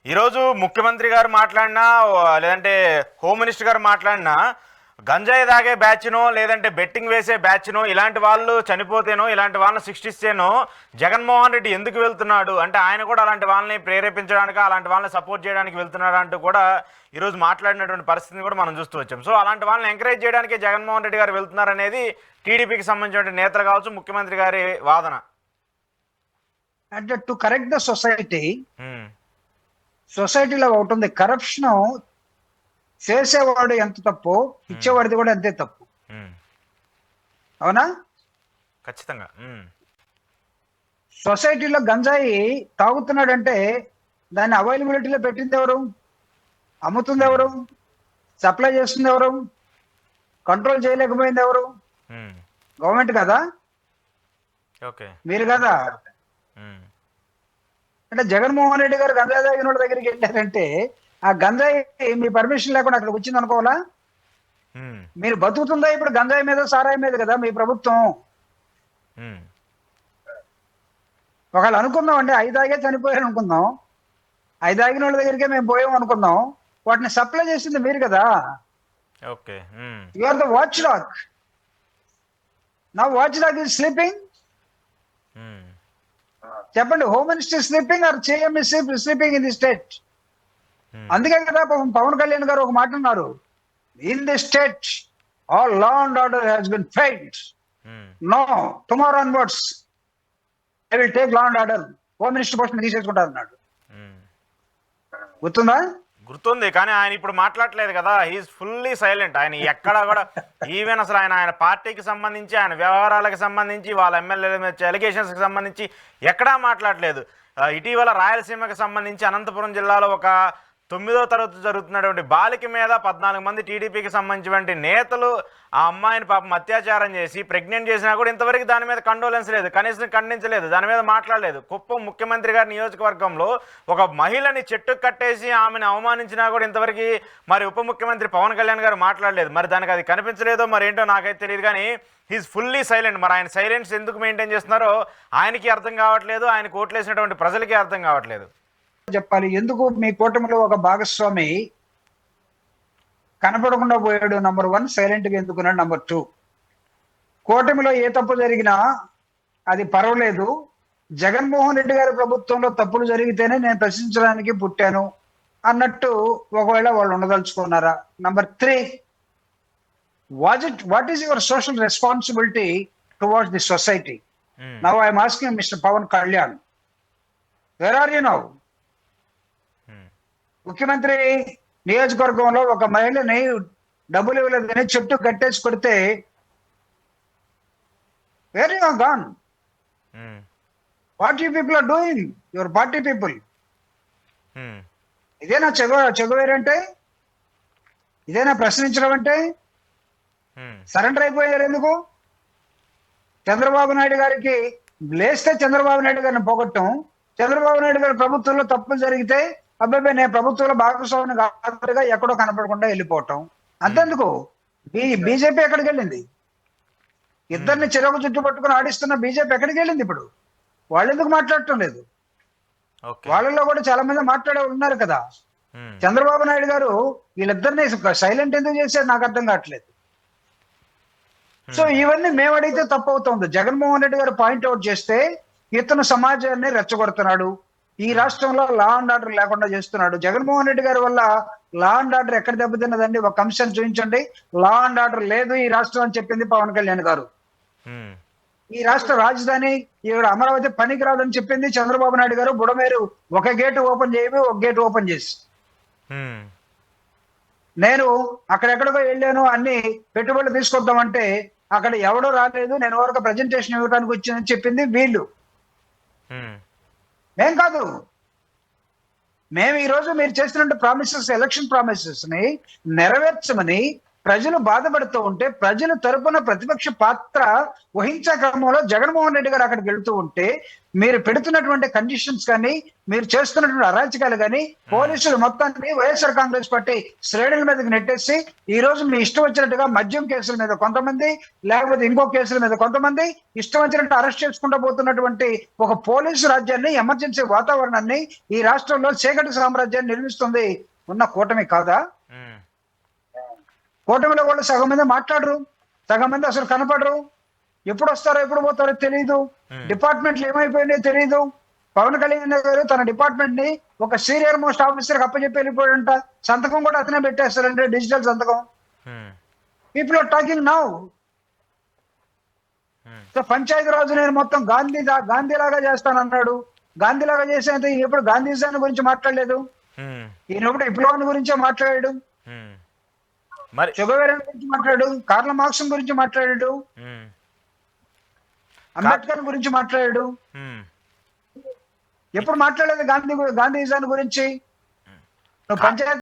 ఈరోజు ముఖ్యమంత్రి గారు మాట్లాడినా లేదంటే హోమ్ మినిస్టర్ గారు మాట్లాడినా గంజాయి తాగే బ్యాచ్నో లేదంటే బెట్టింగ్ వేసే బ్యాచ్నో ఇలాంటి వాళ్ళు చనిపోతేనో ఇలాంటి వాళ్ళని శిక్షిస్తేనో జగన్మోహన్ రెడ్డి ఎందుకు వెళ్తున్నాడు అంటే ఆయన కూడా అలాంటి వాళ్ళని ప్రేరేపించడానికి అలాంటి వాళ్ళని సపోర్ట్ చేయడానికి వెళ్తున్నాడు అంటూ కూడా ఈరోజు మాట్లాడినటువంటి పరిస్థితిని కూడా మనం చూస్తూ వచ్చాం. సో అలాంటి వాళ్ళని ఎంకరేజ్ చేయడానికి జగన్మోహన్ రెడ్డి గారు వెళ్తున్నారనేది టీడీపీకి సంబంధించిన నేతలు కావచ్చు, ముఖ్యమంత్రి గారి వాదన. అంటే టు కరెక్ట్ ద సొసైటీలో ఒకటి ఉంది, కరప్షన్ చేసేవాడు ఎంత తప్పు ఇచ్చేవాడిది కూడా అంతే తప్పు. అవునా? ఖచ్చితంగా. సొసైటీలో గంజాయి తాగుతున్నాడంటే దాన్ని అవైలబిలిటీలో పెట్టింది ఎవరు? అమ్ముతుంది ఎవరు? సప్లై చేస్తుంది ఎవరు? కంట్రోల్ చేయలేకపోయింది ఎవరు? గవర్నమెంట్ కదా, మీరు కదా. అంటే జగన్మోహన్ రెడ్డి గారు గంజాయి తాగిన వాళ్ళ దగ్గరికి వెళ్ళారంటే ఆ గంజాయి మీ పర్మిషన్ లేకుండా అక్కడికి వచ్చింది అనుకోవాలా? మీరు బతుకుతుందా ఇప్పుడు గంజాయి మీద సారాయి మీద కదా మీ ప్రభుత్వం? ఒకవేళ అనుకుందాం అండి 5 తాగే చనిపోయారు అనుకుందాం, 5 తాగిన వాళ్ళ దగ్గరికే మేము పోయాం అనుకుందాం, వాటిని సప్లై చేసింది మీరు కదా. You are the watchdog. నా వాచ్ డాగ్ ఈజ్ స్లీపింగ్. చెప్పండి, home minister sleeping or CM sleeping in the state? అందుకే కదా పవన్ కళ్యాణ్ గారు ఒక మాట అన్నారు, in the state all law and order has been failed. No, tomorrow onwards I will take law and order. Home minister post తీసేసుకుంటారు అన్నాడు. గుర్తుందా? గుర్తుంది. కానీ ఆయన ఇప్పుడు మాట్లాడలేదు కదా, హీఈస్ ఫుల్లీ సైలెంట్. ఆయన ఎక్కడ కూడా ఈవెన్ అసలు ఆయన పార్టీకి సంబంధించి ఆయన వ్యవహారాలకు సంబంధించి వాళ్ళ ఎమ్మెల్యేల ఎలిగేషన్స్కి సంబంధించి ఎక్కడా మాట్లాడలేదు. ఇటీవల రాయలసీమకు సంబంధించి అనంతపురం జిల్లాలో ఒక 9వ తరగతి జరుగుతున్నటువంటి బాలిక మీద 14 మంది టీడీపీకి సంబంధించినటువంటి నేతలు ఆ అమ్మాయిని పాపం అత్యాచారం చేసి ప్రెగ్నెంట్ చేసినా కూడా ఇంతవరకు దాని మీద కండోలెన్స్ లేదు, కనీసం ఖండించలేదు, దాని మీద మాట్లాడలేదు. కుప్పం ముఖ్యమంత్రి గారి నియోజకవర్గంలో ఒక మహిళని చెట్టుకు కట్టేసి ఆమెను అవమానించినా కూడా ఇంతవరకు మరి ఉప ముఖ్యమంత్రి పవన్ కళ్యాణ్ గారు మాట్లాడలేదు. మరి దానికి అది కనిపించలేదో మరి ఏంటో నాకైతే తెలియదు. కానీ హీఈస్ ఫుల్లీ సైలెంట్. మరి ఆయన సైలెన్స్ ఎందుకు మెయింటైన్ చేస్తున్నారో ఆయనకి అర్థం కావట్లేదు, ఆయనకు ఓట్లేసినటువంటి ప్రజలకి అర్థం కావట్లేదు. చెప్పాలి ఎందుకు మీ కూటమిలో ఒక భాగస్వామి కనపడకుండా పోయాడు? నంబర్ 1 సైలెంట్ గా ఎందుకున్నాడు. నంబర్ 2 కూటమిలో ఏ తప్పు జరిగినా అది పర్వాలేదు, జగన్మోహన్ రెడ్డి గారి ప్రభుత్వంలో తప్పులు జరిగితేనే నేను ప్రశ్నించడానికి పుట్టాను అన్నట్టు ఒకవేళ వాళ్ళు ఉండదలుచుకున్నారా? Number 3 what is your social responsibility towards the society? Now I'm asking mister Pavan Kalyan, where are you now? ముఖ్యమంత్రి నియోజకవర్గంలో ఒక మహిళని డబ్బులు ఇవ్వలేదని చుట్టూ కట్టేసి కొడితే where you are gone? What you people are doing, your party people? ఇదేనా చెగవేరంటే? ఇదేనా ప్రశ్నించడం అంటే? సరెండర్ అయిపోయారు ఎందుకు? చంద్రబాబు నాయుడు గారికి లేస్తే చంద్రబాబు నాయుడు గారిని పోగొట్టం, చంద్రబాబు నాయుడు గారి ప్రభుత్వంలో తప్పులు జరిగితే అబ్బాయి నేను ప్రభుత్వంలో భాగస్వామిని కాదుగా ఎక్కడో కనపడకుండా వెళ్ళిపోవటం. అంతెందుకు, బీజేపీ ఎక్కడికి వెళ్ళింది? ఇద్దరిని చెరకు చుట్టూ పట్టుకుని ఆడిస్తున్న బీజేపీ ఎక్కడికి వెళ్ళింది? ఇప్పుడు వాళ్ళు ఎందుకు మాట్లాడటం లేదు? వాళ్ళలో కూడా చాలా మంది మాట్లాడే ఉన్నారు కదా. చంద్రబాబు నాయుడు గారు వీళ్ళిద్దరిని సైలెంట్ ఎందుకు చేశారు నాకు అర్థం కావట్లేదు. సో ఇవన్నీ మేము అడిగితే తప్పు అవుతుంది. జగన్మోహన్ రెడ్డి గారు పాయింట్అవుట్ చేస్తే ఇతను సమాజాన్ని రెచ్చగొడుతున్నాడు, ఈ రాష్ట్రంలో లా అండ్ ఆర్డర్ లేకుండా చేస్తున్నాడు. జగన్మోహన్ రెడ్డి గారి వల్ల లా అండ్ ఆర్డర్ ఎక్కడ దెబ్బతిన్నదండి? ఒక అంశం చూపించండి. లా అండ్ ఆర్డర్ లేదు ఈ రాష్ట్రం అని చెప్పింది పవన్ కళ్యాణ్ గారు. ఈ రాష్ట్ర రాజధాని ఇక్కడ అమరావతి పనికి రాదని చెప్పింది చంద్రబాబు నాయుడు గారు. బుడమేరు ఒక గేటు ఓపెన్ చేయవి, ఒక గేటు ఓపెన్ చేసి నేను అక్కడెక్కడికో వెళ్ళాను, అన్ని పెట్టుబడులు తీసుకొద్దామంటే అక్కడ ఎవడో రాలేదు, నేను వరకు ప్రజెంటేషన్ ఇవ్వడానికి వచ్చిందని చెప్పింది వీళ్ళు. మేం కాదు. మేము ఈరోజు మీరు చేస్తున్న ప్రామిసెస్, ఎలక్షన్ ప్రామిసెస్ ని నెరవేర్చమని ప్రజలు బాధపడుతూ ఉంటే ప్రజల తరపున ప్రతిపక్ష పాత్ర వహించే క్రమంలో జగన్మోహన్ రెడ్డి గారు అక్కడికి వెళ్తూ ఉంటే మీరు పెడుతున్నటువంటి కండిషన్స్ కానీ మీరు చేస్తున్నటువంటి అరాచకాలు కానీ పోలీసులు మొత్తాన్ని వైఎస్ఆర్ కాంగ్రెస్ పార్టీ శ్రేణుల మీదకి నెట్టేసి ఈ రోజు మీ ఇష్టం వచ్చినట్టుగా మద్యం కేసుల మీద కొంతమంది, లేకపోతే ఇంకో కేసుల మీద కొంతమంది ఇష్టం వచ్చినట్టు అరెస్ట్ చేసుకుంటూ పోతున్నటువంటి ఒక పోలీసు రాజ్యాన్ని, ఎమర్జెన్సీ వాతావరణాన్ని ఈ రాష్ట్రంలో చీకటి సామ్రాజ్యాన్ని నిర్మిస్తుంది ఉన్న కూటమి కాదా? కూటమిలో వాళ్ళు సగం మంది మాట్లాడరు, సగం మంది అసలు కనపడరు, ఎప్పుడు వస్తారో ఎప్పుడు పోతారో తెలియదు, డిపార్ట్మెంట్లు ఏమైపోయినాయో తెలియదు. పవన్ కళ్యాణ్ గారు తన డిపార్ట్మెంట్ ని ఒక సీనియర్ మోస్ట్ ఆఫీసర్ అప్పచెప్పి వెళ్ళిపోయాడంట. సంతకం కూడా అతనే పెట్టేస్తారంటే, డిజిటల్ సంతకం. People are talking now. So Panchayati Raj నేను మొత్తం గాంధీలాగా చేస్తానన్నాడు. గాంధీలాగా చేసేంత ఈయన ఎప్పుడు గాంధీజాన్ని గురించి మాట్లాడలేదు. ఈయన ఎప్పుడు విప్లవాన్ని గురించే మాట్లాడాడు, మరి శుభవేరన్ గురించి మాట్లాడు, కార్ల మార్క్స్ గురించి మాట్లాడాడు, అంబేద్కర్ గురించి మాట్లాడాడు. ఎప్పుడు మాట్లాడలేదు గాంధీజాన్ని గురించి. నువ్వు పంచాయతీ